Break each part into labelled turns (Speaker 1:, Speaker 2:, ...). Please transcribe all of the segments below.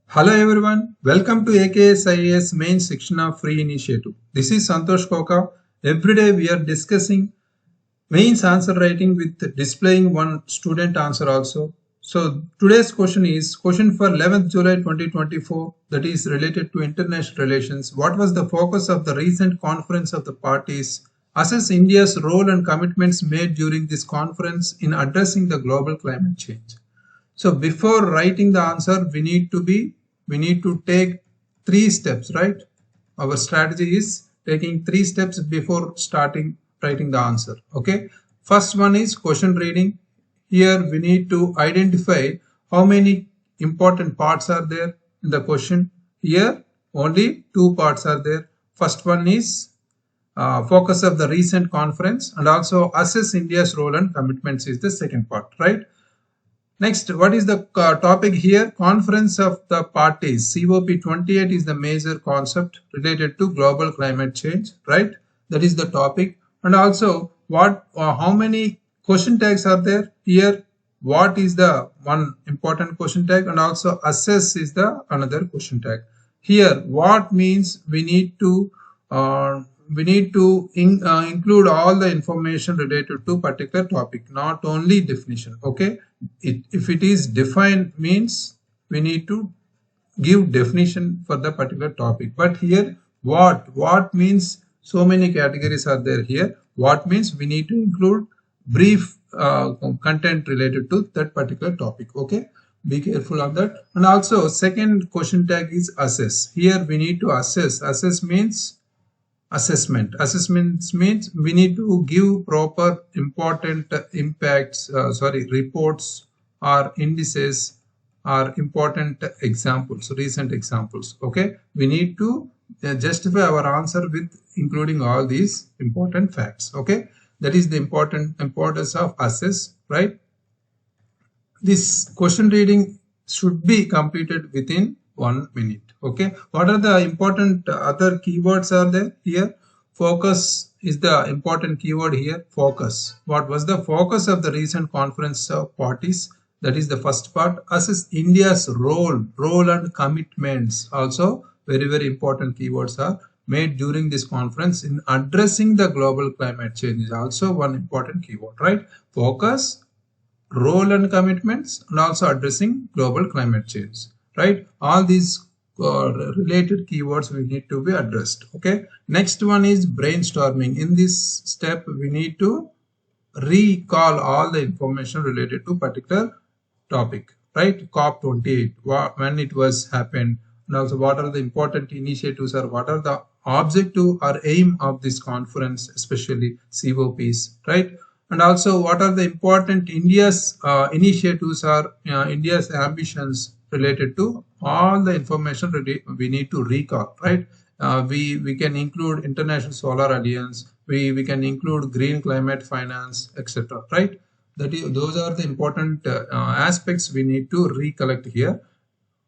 Speaker 1: Hello everyone, welcome to AKS IAS main Shikshana-FREE initiative. This is Santosh Koka. Every day we are discussing mains answer writing with displaying one student answer also. So today's question is question for 11th July 2024, that is related to international relations. What was the focus of the recent conference of the parties? Assess India's role and commitments made during this conference in addressing the global climate change. So before writing the answer, we need to take 3 steps, right? Our strategy is taking 3 steps before starting writing the answer. Okay. First one is question reading. Here we need to identify how many important parts are there in the question. Here only 2 parts are there. First one is focus of the recent conference, and also assess India's role and commitments is the second part, right? Next, what is the topic here? Conference of the Parties. COP28 is the major concept related to global climate change, right? That is the topic. And also, how many question tags are there here? What is the one important question tag? And also, assess is the another question tag. Here, what means we need to include all the information related to particular topic, not only definition. Okay. If it is defined, means we need to give definition for the particular topic. But here what means so many categories are there here. What means we need to include brief content related to that particular topic. Okay, be careful of that. And also second question tag is assess. Here we need to assess. Assess means assessment. Assessments means we need to give proper important impacts, reports or indices or important examples, recent examples. Okay, we need to justify our answer with including all these important facts. Okay, that is the importance of assess, right? This question reading should be completed within 1 minute. Okay, what are the important other keywords are there here? Focus is the important keyword here. Focus. What was the focus of the recent conference of parties? That is the first part. Assess India's role and commitments. Also very important keywords are made during this conference in addressing the global climate change. Is also one important keyword, right? Focus, role and commitments, and also addressing global climate change, right? All these related keywords we need to be addressed. Okay, next one is brainstorming. In this step we need to recall all the information related to particular topic, right? COP28, when it was happened, and also what are the important initiatives or what are the objective or aim of this conference, especially COPs, right? And also what are the important India's initiatives or India's ambitions related to all the information we need to recall, right? We can include International Solar Alliance, we can include green climate finance, etc., right? Those are the important aspects we need to recollect here.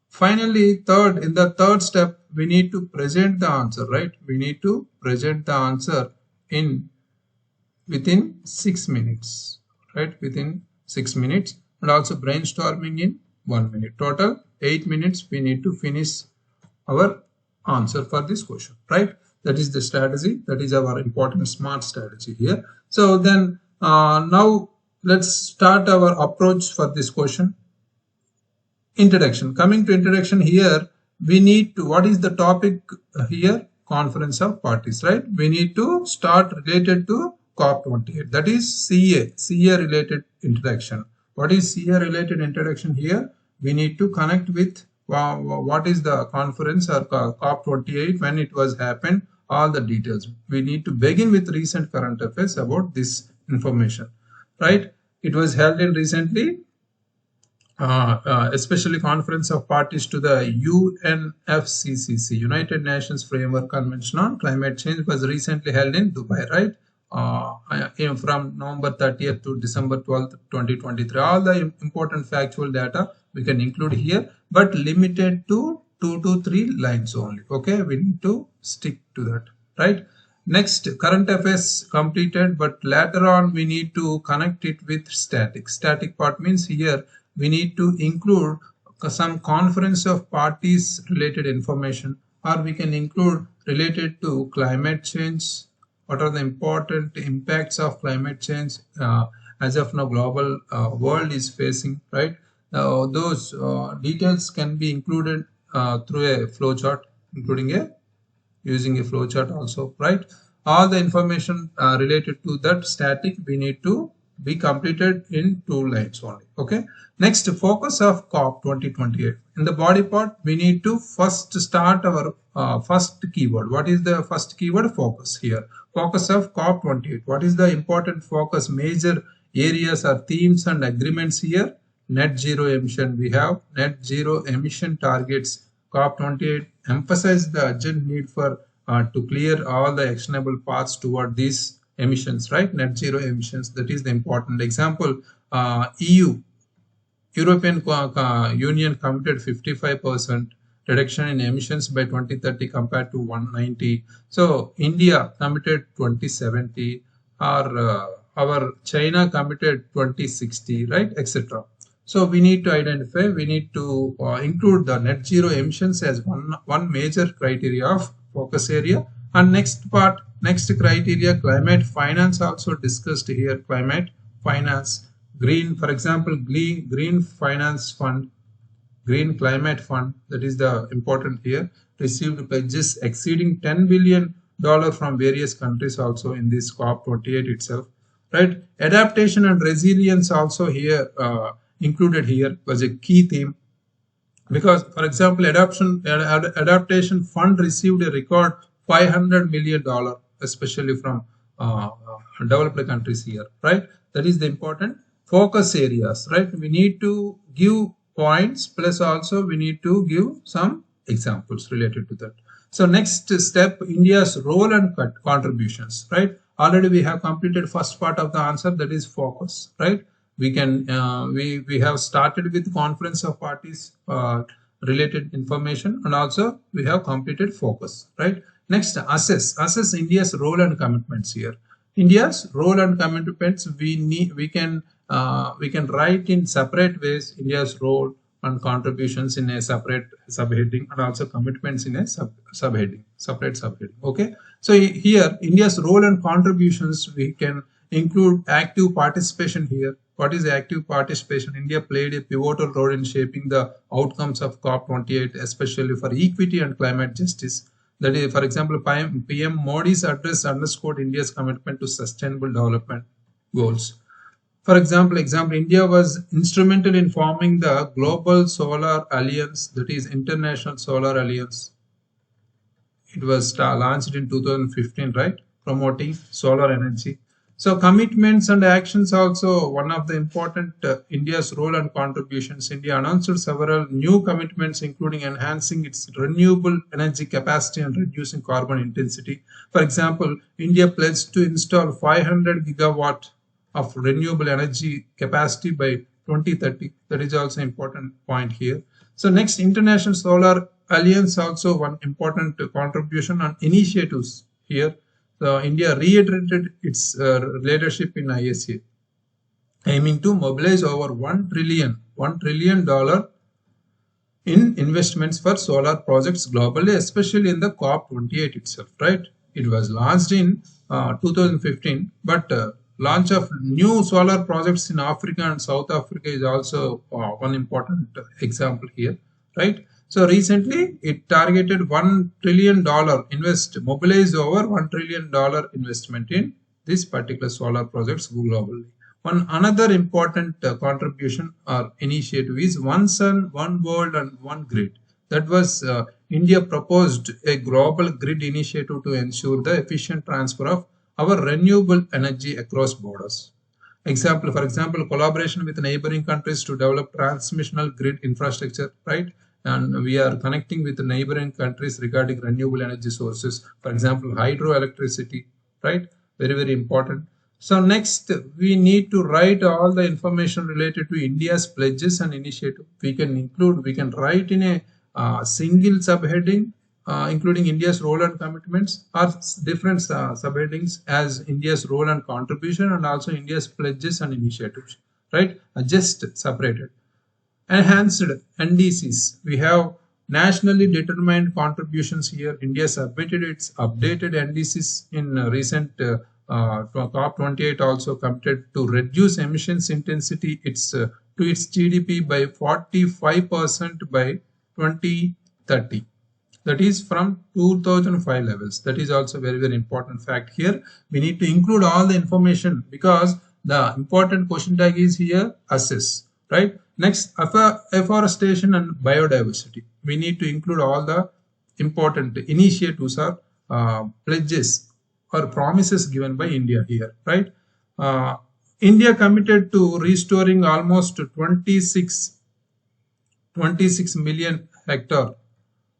Speaker 1: Finally, in the third step, we need to present the answer, right? We need to present the answer within 6 minutes, right? Within 6 minutes, and also brainstorming in 1 minute. Total 8 minutes we need to finish our answer for this question, right? That is the strategy. That is our important SMART strategy here. So then now let's start our approach for this question. Introduction. Coming to introduction, here we need to, what is the topic here? Conference of parties, right? We need to start related to COP28, that is CA related introduction. What is CA related introduction here? We need to connect with what is the conference or COP28, when it was happened, all the details. We need to begin with recent current affairs about this information, right? It was held in recently, especially conference of parties to the UNFCCC, United Nations Framework Convention on Climate Change, was recently held in Dubai, right? From November 30th to December 12th, 2023. All the important factual data we can include here, but limited to 2 to 3 lines only. Okay, we need to stick to that, right? Next, current affairs completed, but later on we need to connect it with static. Static part means here we need to include some conference of parties related information, or we can include related to climate change. What are the important impacts of climate change as of now global world is facing, right? Those details can be included through a flowchart, including using a flowchart also, right? All the information related to that static we need to be completed in 2 lines only. Okay. Next, focus of COP 2028. In the body part, we need to first start our first keyword. What is the first keyword? Focus here. Focus of COP 28. What is the important focus? Major areas or themes and agreements here. Net zero emission. We have net zero emission targets. COP 28 emphasized the urgent need for to clear all the actionable paths toward these emissions, right? Net zero emissions. That is the important example. European Union committed 55% reduction in emissions by 2030 compared to 190. So India committed 2070, or our China committed 2060, right, etc. So we need to identify, we need to include the net zero emissions as one major criteria of focus area. And next part, next criteria, climate finance also discussed here. Climate finance, green, for example, green finance fund, green climate fund, that is the important here, received pledges exceeding $10 billion from various countries also in this COP 28 itself, right? Adaptation and resilience also here included here was a key theme, because for example adaptation fund received a record $500 million, especially from developed countries here, right? That is the important focus areas, right? We need to give points, plus also we need to give some examples related to that. So next step, India's role and contributions, right? Already we have completed first part of the answer, that is focus, right? We can we have started with conference of parties related information, and also we have completed focus, right? Next, assess India's role and commitments here. India's role and commitments, we can write in separate ways India's role and contributions in a separate subheading, and also commitments in a separate subheading. Okay, so here India's role and contributions, we can include active participation here. What is active participation? India played a pivotal role in shaping the outcomes of COP 28, especially for equity and climate justice. That is, for example, PM Modi's address underscored India's commitment to sustainable development goals. For example, India was instrumental in forming the Global Solar Alliance, that is International Solar Alliance. It was launched in 2015, right? Promoting solar energy. So commitments and actions also one of the important India's role and contributions. India announced several new commitments, including enhancing its renewable energy capacity and reducing carbon intensity. For example, India pledged to install 500 gigawatt of renewable energy capacity by 2030. That is also important point here. So next, International Solar Alliance, also one important contribution on initiatives here. So India reiterated its leadership in ISA, aiming to mobilize over $1 trillion in investments for solar projects globally, especially in the COP 28 itself, right? It was launched in 2015, but launch of new solar projects in Africa and South Africa is also one important example here, right? So recently it targeted $1 trillion mobilized over $1 trillion investment in this particular solar projects globally. Another important contribution or initiative is One Sun, One World and One Grid. That was India proposed a global grid initiative to ensure the efficient transfer of our renewable energy across borders. For example, collaboration with neighboring countries to develop transmissional grid infrastructure, right? And we are connecting with the neighboring countries regarding renewable energy sources. For example, hydroelectricity, right? Very, very important. So next, we need to write all the information related to India's pledges and initiative. We can write in a single subheading, including India's role and commitments, or different subheadings as India's role and contribution, and also India's pledges and initiatives, right? Just separated. Enhanced NDCs. We have nationally determined contributions here. India submitted its updated NDCs in recent COP28, also committed to reduce emissions intensity to its GDP by 45% by 2030. That is from 2005 levels. That is also very, very important fact here. We need to include all the information because the important question tag is here assess, right? Next, afforestation and biodiversity. We need to include all the important initiatives or pledges or promises given by India here, right? India committed to restoring almost 26 million hectare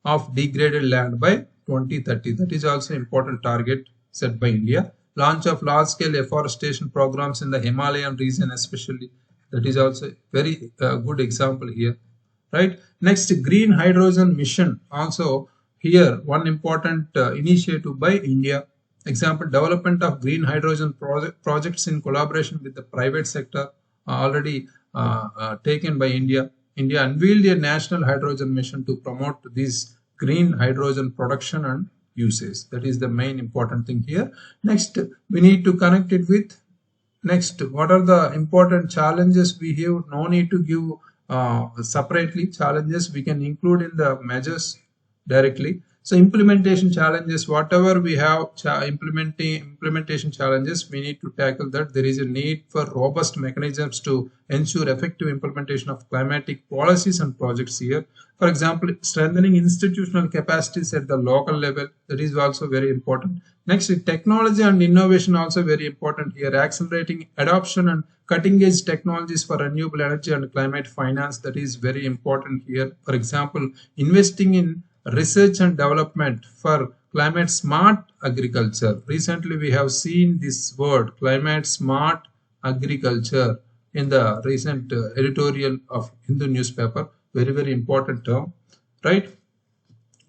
Speaker 1: of degraded land by 2030. That is also important target set by India. Launch of large-scale afforestation programs in the Himalayan region especially. That is also very good example here, right? Next, green hydrogen mission. Also here one important initiative by India. Example, development of green hydrogen projects in collaboration with the private sector already taken by India. India unveiled a national hydrogen mission to promote this green hydrogen production and usage. That is the main important thing here. Next, we need to connect it with next. What are the important challenges we have? No need to give separately challenges. We can include in the measures directly. So implementation challenges, whatever we have implementation challenges, we need to tackle that. There is a need for robust mechanisms to ensure effective implementation of climatic policies and projects here. For example, strengthening institutional capacities at the local level, that is also very important. Next, technology and innovation also very important here. Accelerating adoption and cutting edge technologies for renewable energy and climate finance, that is very important here. For example, investing in research and development for climate smart agriculture. Recently we have seen this word climate smart agriculture in the recent editorial of Hindu newspaper. Very, very important term, right?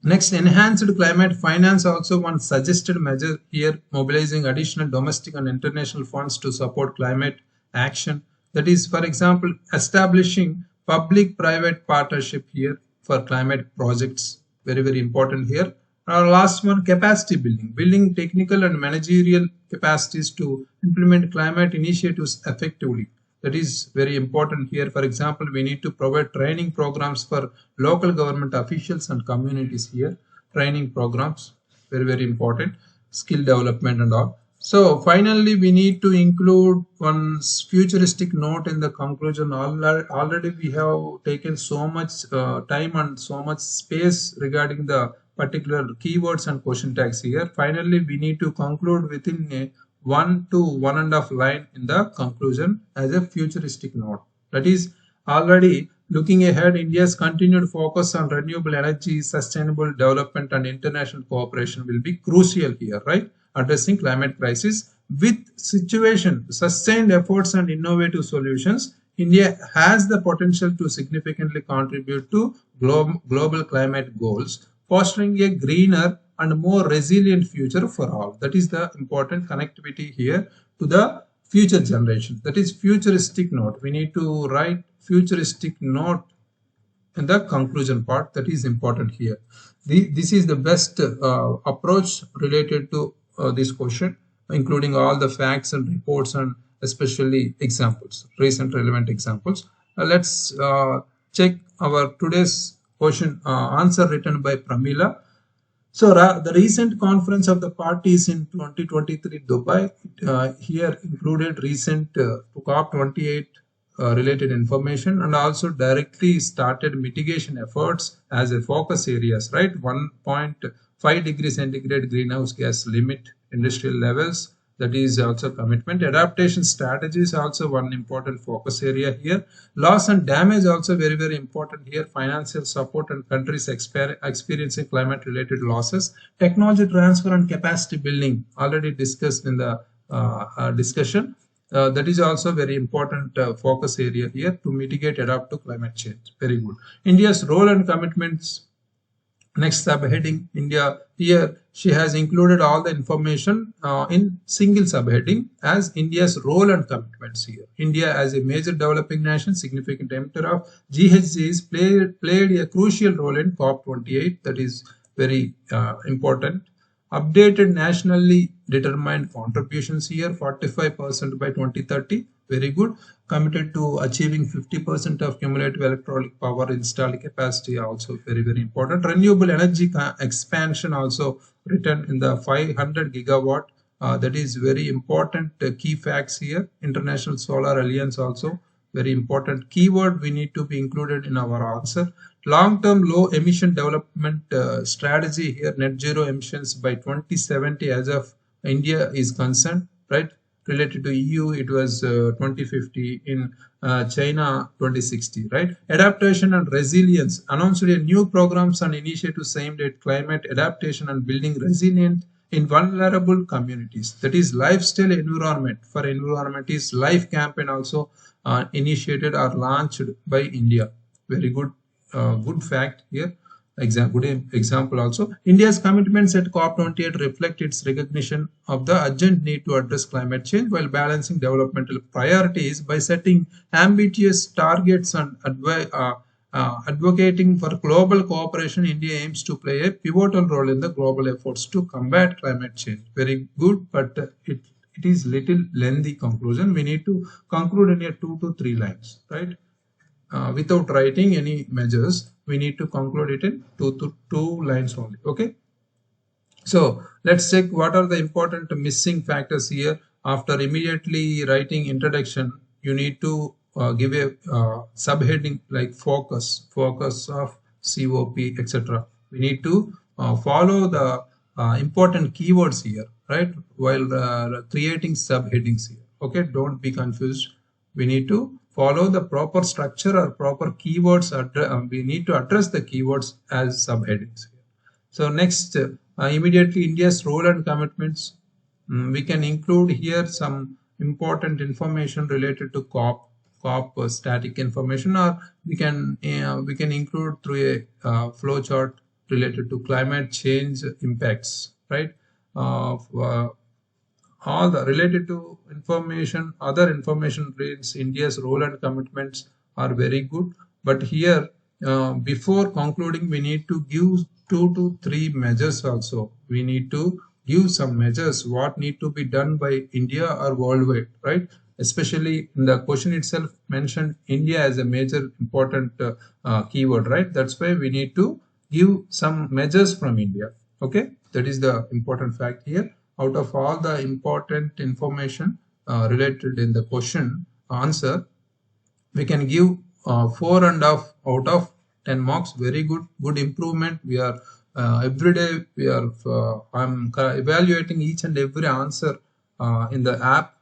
Speaker 1: Next, enhanced climate finance, also one suggested measure here, mobilizing additional domestic and international funds to support climate action. That is, for example, establishing public-private partnership here for climate projects. Very, very important here. Our last one, capacity building. Building technical and managerial capacities to implement climate initiatives effectively. That is very important here. For example, we need to provide training programs for local government officials and communities here. Training programs, very, very important. Skill development and all. So finally, we need to include one futuristic note in the conclusion. Already we have taken so much time and so much space regarding the particular keywords and question tags here. Finally, we need to conclude within a 1 to 1.5 line in the conclusion as a futuristic note. That is, already looking ahead, India's continued focus on renewable energy, sustainable development and international cooperation will be crucial here, right? Addressing climate crisis with sustained efforts and innovative solutions, India has the potential to significantly contribute to global climate goals, fostering a greener and more resilient future for all. That is the important connectivity here to the future generation. That is futuristic note. We need to write futuristic note in the conclusion part. That is important here. This is the best approach related to this question, including all the facts and reports and especially examples, recent relevant examples. Let's check our today's question answer written by Pramila. So the recent conference of the parties in 2023 Dubai here included recent COP28 related information and also directly started mitigation efforts as a focus areas, right? 1.5 degrees centigrade greenhouse gas limit, industrial levels, that is also commitment. Adaptation strategies also one important focus area here. Loss and damage also very, very important here. Financial support and countries experiencing climate related losses. Technology transfer and capacity building already discussed in the discussion. That is also very important focus area here to mitigate, adapt to climate change. Very good. India's role and commitments Next subheading, India. Here she has included all the information in single subheading as India's role and commitments here. India as a major developing nation, significant emitter of GHGs played a crucial role in COP28. That is very important. Updated nationally determined contributions here, 45% by 2030. Very good. Committed to achieving 50% of cumulative electronic power installed capacity, also very, very important. Renewable energy expansion also written in the 500 gigawatt. That is very important key facts here. International Solar Alliance also very important keyword we need to be included in our answer. Long-term low emission development strategy here, net zero emissions by 2070 as of India is concerned, right? Related to EU, it was 2050, in China 2060, right? Adaptation and resilience, announced a new programs and initiatives aimed at climate adaptation and building resilient in vulnerable communities. That is lifestyle environment. For environment is life campaign also initiated or launched by India. Very good, good fact here. Good example also. India's commitments at COP28 reflect its recognition of the urgent need to address climate change while balancing developmental priorities by setting ambitious targets and advocating for global cooperation. India aims to play a pivotal role in the global efforts to combat climate change. Very good, but it is little lengthy conclusion. We need to conclude in a 2 to 3 lines, right? Without writing any measures, we need to conclude it in two lines only. Okay. So let's check what are the important missing factors here. After immediately writing introduction, you need to give a subheading like focus of COP, etc. We need to follow the important keywords here, right? While creating subheadings here. Okay, don't be confused. We need to follow the proper structure or proper keywords. We need to address the keywords as subheadings here. So next, immediately India's role and commitments. We can include here some important information related to COP static information, or we can include through a flow chart related to climate change impacts, right? All the related to information, other information reads India's role and commitments are very good. But here, before concluding, we need to give 2 to 3 measures also. We need to give some measures what need to be done by India or worldwide, right? Especially in the question itself mentioned India as a major important keyword, right? That's why we need to give some measures from India. Okay, that is the important fact here. Out of all the important information related in the question answer, we can give 4.5 out of 10 marks. Very good improvement. We are every day we are I'm evaluating each and every answer in the app.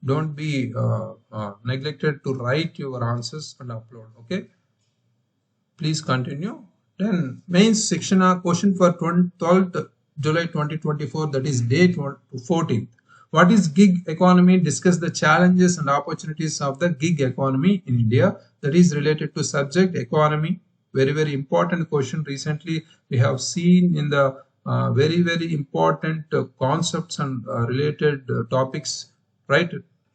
Speaker 1: Don't be neglected to write your answers and upload. Okay, please continue. Then mains Shikshna question for 12th July 2024, that is day 14th. What is gig economy? Discuss the challenges and opportunities of the gig economy in India. That is related to subject economy. Very important question. Recently we have seen in the very important concepts and related topics, right?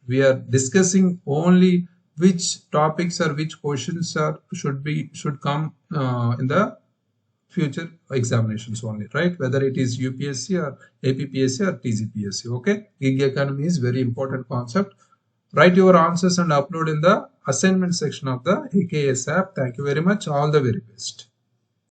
Speaker 1: We are discussing only which topics or which questions should come in the future examinations only, right? Whether it is UPSC or APPSC or TSPSC. Okay, gig economy is very important concept. Write your answers and upload in the assignment section of the AKS app. Thank you very much. All the very best.